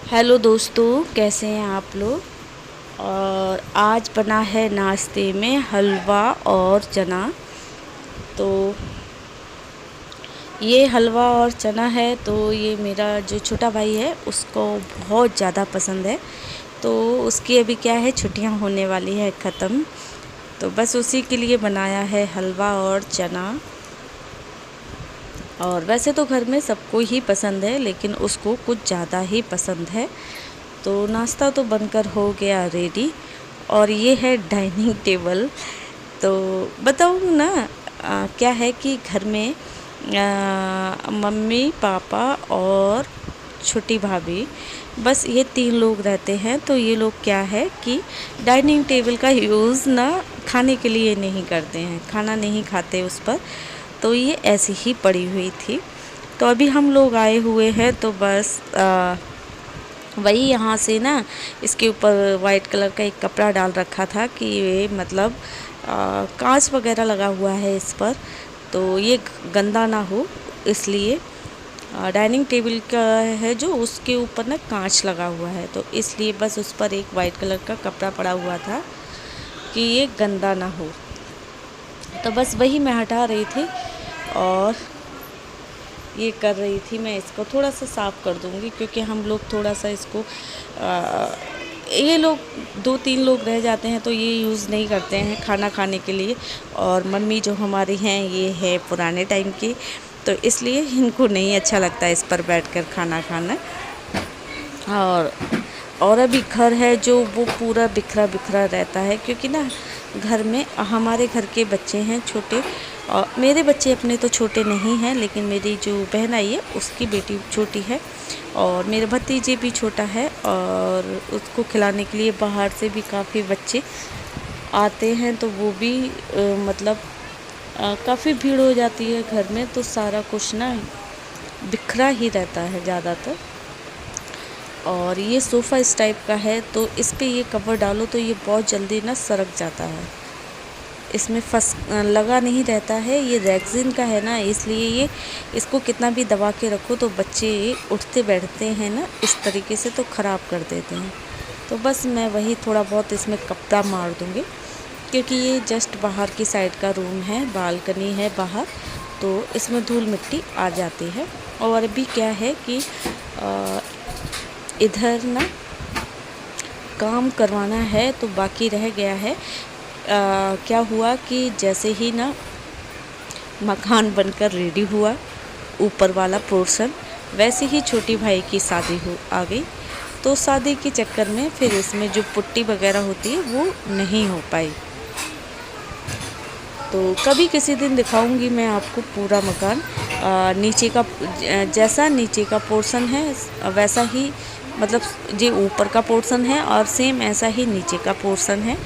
Hello दोस्तों, कैसे हैं आप लोग। और आज बना है नाश्ते में हलवा और चना। तो ये हलवा और चना है, तो ये मेरा जो छोटा भाई है उसको बहुत ज़्यादा पसंद है। तो उसकी अभी क्या है, छुट्टियां होने वाली है ख़त्म, तो बस उसी के लिए बनाया है हलवा और चना। और वैसे तो घर में सबको ही पसंद है, लेकिन उसको कुछ ज़्यादा ही पसंद है। तो नाश्ता तो बनकर हो गया रेडी। और ये है डाइनिंग टेबल। तो बताऊँ ना, क्या है कि घर में मम्मी पापा और छोटी भाभी, बस ये 3 लोग रहते हैं। तो ये लोग क्या है कि डाइनिंग टेबल का यूज़ ना खाने के लिए नहीं करते हैं, खाना नहीं खाते उस पर। तो ये ऐसी ही पड़ी हुई थी। तो अभी हम लोग आए हुए हैं, तो बस वही यहाँ से ना इसके ऊपर वाइट कलर का एक कपड़ा डाल रखा था कि ये मतलब कांच वगैरह लगा हुआ है इस पर, तो ये गंदा ना हो, इसलिए डाइनिंग टेबल का है जो उसके ऊपर ना कांच लगा हुआ है, तो इसलिए बस उस पर एक वाइट कलर का कपड़ा पड़ा हुआ था कि ये गंदा ना हो। तो बस वही मैं हटा रही थी और ये कर रही थी। मैं इसको थोड़ा सा साफ़ कर दूँगी, क्योंकि हम लोग थोड़ा सा इसको ये लोग 2-3 लोग रह जाते हैं, तो ये यूज़ नहीं करते हैं खाना खाने के लिए। और मम्मी जो हमारी हैं ये है पुराने टाइम की, तो इसलिए इनको नहीं अच्छा लगता इस पर बैठकर खाना खाना। और अभी घर है जो वो पूरा बिखरा बिखरा रहता है, क्योंकि ना घर में हमारे घर के बच्चे हैं छोटे। और मेरे बच्चे अपने तो छोटे नहीं हैं, लेकिन मेरी जो बहन आई है उसकी बेटी छोटी है, और मेरे भतीजे भी छोटा है। और उसको खिलाने के लिए बाहर से भी काफ़ी बच्चे आते हैं, तो वो भी मतलब काफ़ी भीड़ हो जाती है घर में, तो सारा कुछ ना बिखरा ही रहता है ज़्यादातर। और ये सोफ़ा इस टाइप का है, तो इस पे ये कवर डालो तो ये बहुत जल्दी ना सरक जाता है, इसमें फंस लगा नहीं रहता है। ये रेक्सिन का है ना, इसलिए ये इसको कितना भी दबा के रखो तो बच्चे उठते बैठते हैं ना इस तरीके से, तो ख़राब कर देते हैं। तो बस मैं वही थोड़ा बहुत इसमें कपड़ा मार दूँगी, क्योंकि ये जस्ट बाहर की साइड का रूम है, बालकनी है बाहर, तो इसमें धूल मिट्टी आ जाती है। और अभी क्या है कि इधर ना काम करवाना है, तो बाकी रह गया है। क्या हुआ कि जैसे ही ना मकान बनकर रेडी हुआ ऊपर वाला पोर्शन, वैसे ही छोटी भाई की शादी हो आ गई। तो शादी के चक्कर में फिर इसमें जो पुट्टी वगैरह होती है वो नहीं हो पाई। तो कभी किसी दिन दिखाऊंगी मैं आपको पूरा मकान। नीचे का जैसा नीचे का पोर्शन है वैसा ही, मतलब जो ऊपर का पोर्शन है और सेम ऐसा ही नीचे का पोर्शन है।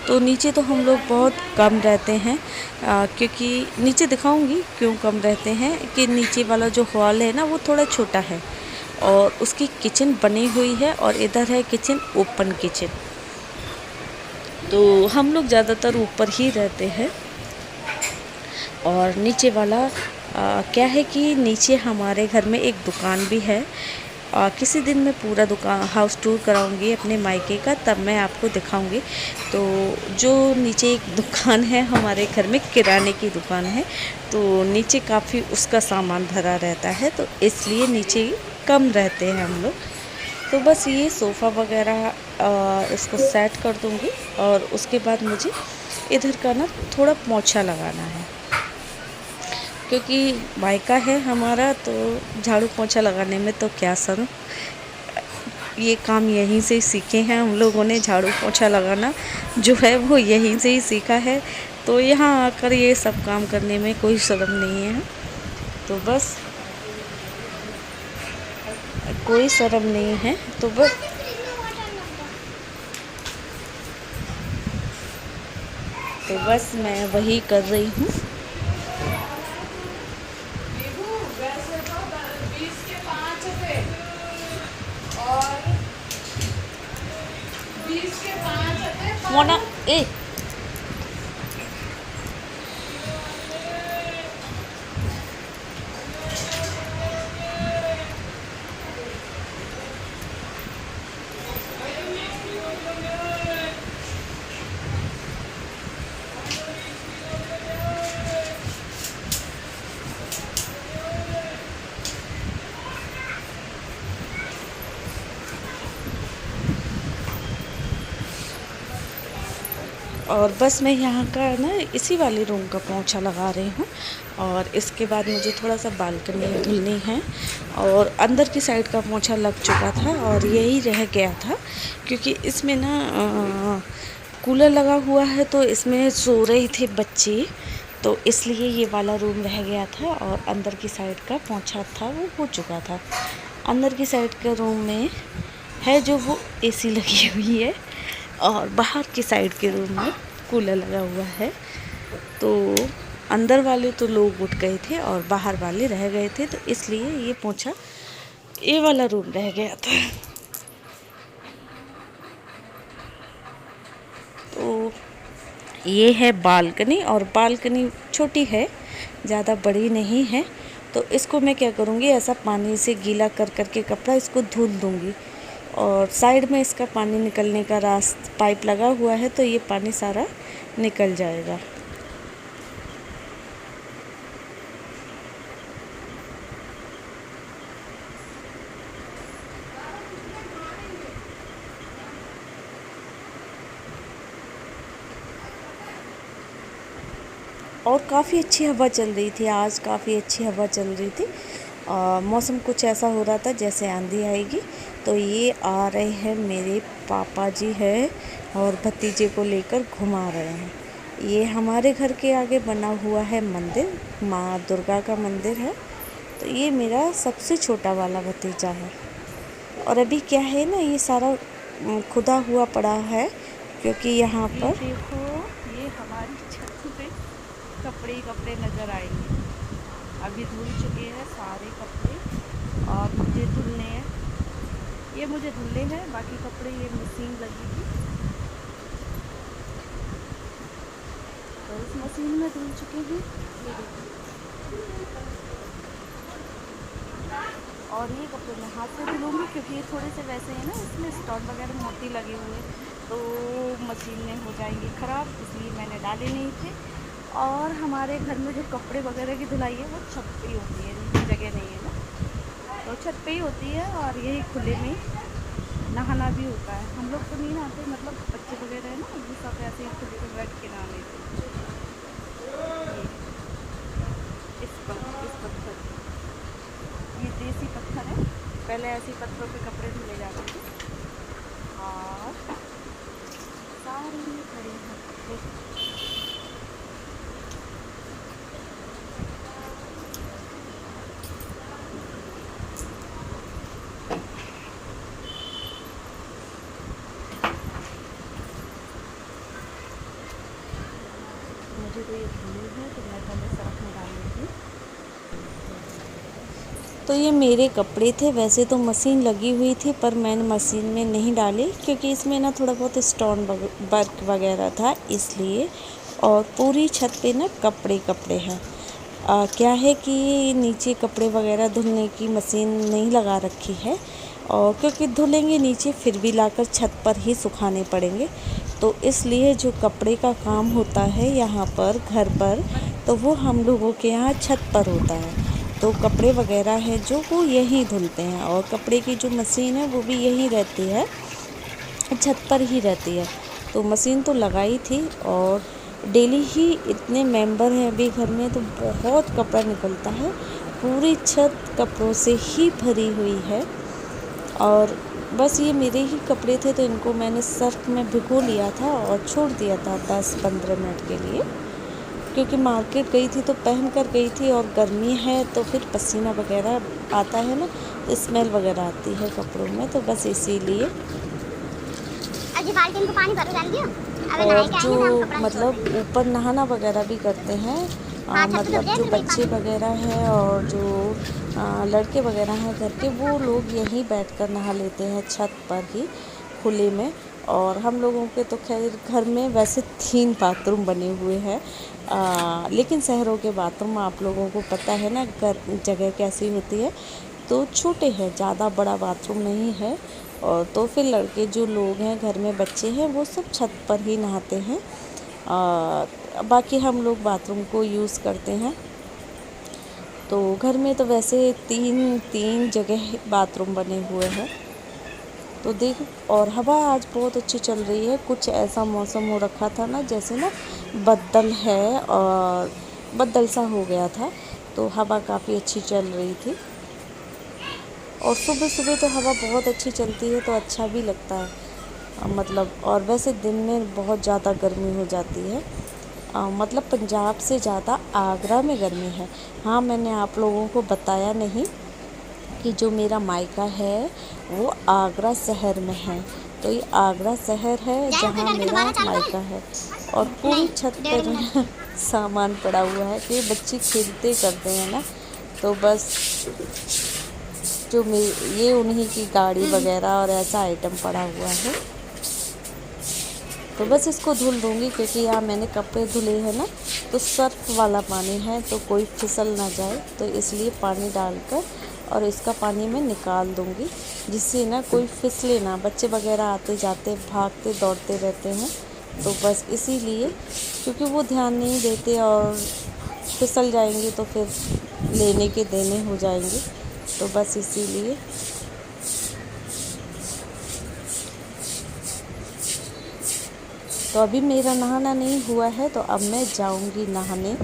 तो नीचे तो हम लोग बहुत कम रहते हैं, क्योंकि नीचे दिखाऊंगी क्यों कम रहते हैं, कि नीचे वाला जो हॉल है ना वो थोड़ा छोटा है, और उसकी किचन बनी हुई है, और इधर है किचन, ओपन किचन। तो हम लोग ज़्यादातर ऊपर ही रहते हैं। और नीचे वाला क्या है कि नीचे हमारे घर में एक दुकान भी है। किसी दिन मैं पूरा दुकान हाउस टूर कराऊंगी अपने मायके का, तब मैं आपको दिखाऊंगी। तो जो नीचे एक दुकान है हमारे घर में, किराने की दुकान है, तो नीचे काफ़ी उसका सामान भरा रहता है, तो इसलिए नीचे कम रहते हैं हम लोग। तो बस ये सोफ़ा वगैरह इसको सेट कर दूंगी, और उसके बाद मुझे इधर का ना थोड़ा पोंछा लगाना है, क्योंकि मायका है हमारा, तो झाड़ू पोंछा लगाने में तो क्या शर्म, ये काम यहीं से सीखे हैं हम लोगों ने। झाड़ू पोंछा लगाना जो है वो यहीं से ही सीखा है, तो यहाँ आकर ये सब काम करने में कोई शर्म नहीं है। तो बस कोई शर्म नहीं है, तो बस मैं वही कर रही हूँ। मोना ए और बस मैं यहाँ का ना इसी वाले रूम का पोंछा लगा रही हूँ। और इसके बाद मुझे थोड़ा सा बालकनी धुलनी है, और अंदर की साइड का पोंछा लग चुका था और यही रह गया था, क्योंकि इसमें ना कूलर लगा हुआ है तो इसमें सो रहे थे बच्चे, तो इसलिए ये वाला रूम रह गया था। और अंदर की साइड का पोंछा था वो हो चुका था। अंदर की साइड के रूम में है जो वो एसी लगी हुई है, और बाहर की साइड के रूम में कूलर लगा हुआ है। तो अंदर वाले तो लोग उठ गए थे और बाहर वाले रह गए थे, तो इसलिए ये पोंछा ये वाला रूम रह गया था। तो ये है बालकनी, और बालकनी छोटी है, ज़्यादा बड़ी नहीं है। तो इसको मैं क्या करूँगी, ऐसा पानी से गीला कर करके कपड़ा इसको धुल दूँगी, और साइड में इसका पानी निकलने का रास्ता पाइप लगा हुआ है, तो ये पानी सारा निकल जाएगा। और काफ़ी अच्छी हवा चल रही थी, आज काफ़ी अच्छी हवा चल रही थी। मौसम कुछ ऐसा हो रहा था जैसे आंधी आएगी। तो ये आ रहे हैं मेरे पापा जी है, और भतीजे को लेकर घुमा रहे हैं। ये हमारे घर के आगे बना हुआ है मंदिर, माँ दुर्गा का मंदिर है। तो ये मेरा सबसे छोटा वाला भतीजा है। और अभी क्या है ना, ये सारा खुदा हुआ पड़ा है, क्योंकि यहाँ पर देखो ये हमारी छत पे कपड़े ही कपड़े नज़र आएंगे। अभी धुल चुके हैं सारे कपड़े, और मुझे धुलने हैं, ये मुझे धुलने हैं, बाकी कपड़े ये मशीन लगी थी तो इस मशीन में धुल चुके हैं। ये देखो, और ये कपड़े मैं हाथ से धुलूँगी, क्योंकि ये थोड़े से वैसे हैं ना, इसमें स्टॉन वगैरह मोती लगे हुए, तो मशीन में हो जाएंगे ख़राब, इसलिए मैंने डाले नहीं थे। और हमारे घर में जो कपड़े वगैरह की धुलाई है वो छत पे ही होती है, नीचे जगह नहीं है ना, तो छत पे ही होती है। और यही खुले में नहाना भी होता है। हम लोग तो नहीं नहाते, मतलब बच्चे वगैरह है ना, वो सब ऐसे ही खुले में बैठ के नहा लेते हैं। इस पत्थर, ये देसी पत्थर है, पहले ऐसे ही पत्थरों पे कपड़े धुले जाते थे। और सारे में खड़े हैं कपड़े। मुझे तो ये धुले हैं, तो मैं पहले सर्फ में डाल लूँगी। तो ये मेरे कपड़े थे, वैसे तो मशीन लगी हुई थी, पर मैंने मशीन में नहीं डाली, क्योंकि इसमें ना थोड़ा बहुत स्टोन वर्क वगैरह था इसलिए। और पूरी छत पे ना कपड़े कपड़े हैं। क्या है कि नीचे कपड़े वगैरह धुलने की मशीन नहीं लगा रखी है, और क्योंकि धुलेंगे नीचे फिर भी लाकर छत पर ही सुखाने पड़ेंगे, तो इसलिए जो कपड़े का काम होता है यहाँ पर घर पर, तो वो हम लोगों के यहाँ छत पर होता है। तो कपड़े वगैरह है जो वो यहीं धुलते हैं, और कपड़े की जो मशीन है वो भी यहीं रहती है, छत पर ही रहती है। तो मशीन तो लगाई थी, और डेली ही इतने मेंबर हैं अभी घर में, तो बहुत कपड़ा निकलता है, पूरी छत कपड़ों से ही भरी हुई है। और बस ये मेरे ही कपड़े थे, तो इनको मैंने सर्फ में भिगो लिया था और छोड़ दिया था 10-15 मिनट के लिए, क्योंकि मार्केट गई थी तो पहन कर गई थी, और गर्मी है तो फिर पसीना वगैरह आता है ना, तो स्मेल वगैरह आती है कपड़ों में, तो बस इसीलिए। बाल्टी में पानी भरो, डाल दियो। और जो मतलब ऊपर नहाना वगैरह भी करते हैं, मतलब जो बच्चे वगैरह हैं और जो लड़के वगैरह हैं घर के, वो लोग यहीं बैठकर नहा लेते हैं छत पर ही खुले में। और हम लोगों के तो खैर घर में वैसे 3 बाथरूम बने हुए हैं, लेकिन शहरों के बाथरूम आप लोगों को पता है ना घर जगह कैसी होती है, तो छोटे हैं, ज़्यादा बड़ा बाथरूम नहीं है। और तो फिर लड़के जो लोग हैं घर में, बच्चे हैं, वो सब छत पर ही नहाते हैं, बाकी हम लोग बाथरूम को यूज़ करते हैं। तो घर में तो वैसे 3 जगह बाथरूम बने हुए हैं। तो देख, और हवा आज बहुत अच्छी चल रही है। कुछ ऐसा मौसम हो रखा था ना, जैसे ना बदल है और बदल सा हो गया था, तो हवा काफ़ी अच्छी चल रही थी। और सुबह सुबह तो हवा बहुत अच्छी चलती है तो अच्छा भी लगता है, मतलब। और वैसे दिन में बहुत ज़्यादा गर्मी हो जाती है, मतलब पंजाब से ज़्यादा आगरा में गर्मी है। हाँ, मैंने आप लोगों को बताया नहीं कि जो मेरा मायका है वो आगरा शहर में है। तो ये आगरा शहर है जहाँ मेरा मायका है। और पूरी छत पर ना सामान पड़ा हुआ है कि बच्चे खेलते करते हैं ना, तो बस जो ये उन्हीं की गाड़ी वगैरह और ऐसा आइटम पड़ा हुआ है। तो बस इसको धुल दूँगी, क्योंकि यहाँ मैंने कपड़े धुले हैं ना, तो सर्फ वाला पानी है तो कोई फिसल ना जाए, तो इसलिए पानी डालकर और इसका पानी मैं निकाल दूँगी, जिससे ना कोई फिसले ना। बच्चे वगैरह आते जाते भागते दौड़ते रहते हैं, तो बस इसीलिए, क्योंकि वो ध्यान नहीं देते और फिसल जाएंगे तो फिर लेने के देने हो जाएंगे, तो बस इसीलिए। तो अभी मेरा नहाना नहीं हुआ है, तो अब मैं जाऊंगी नहाने।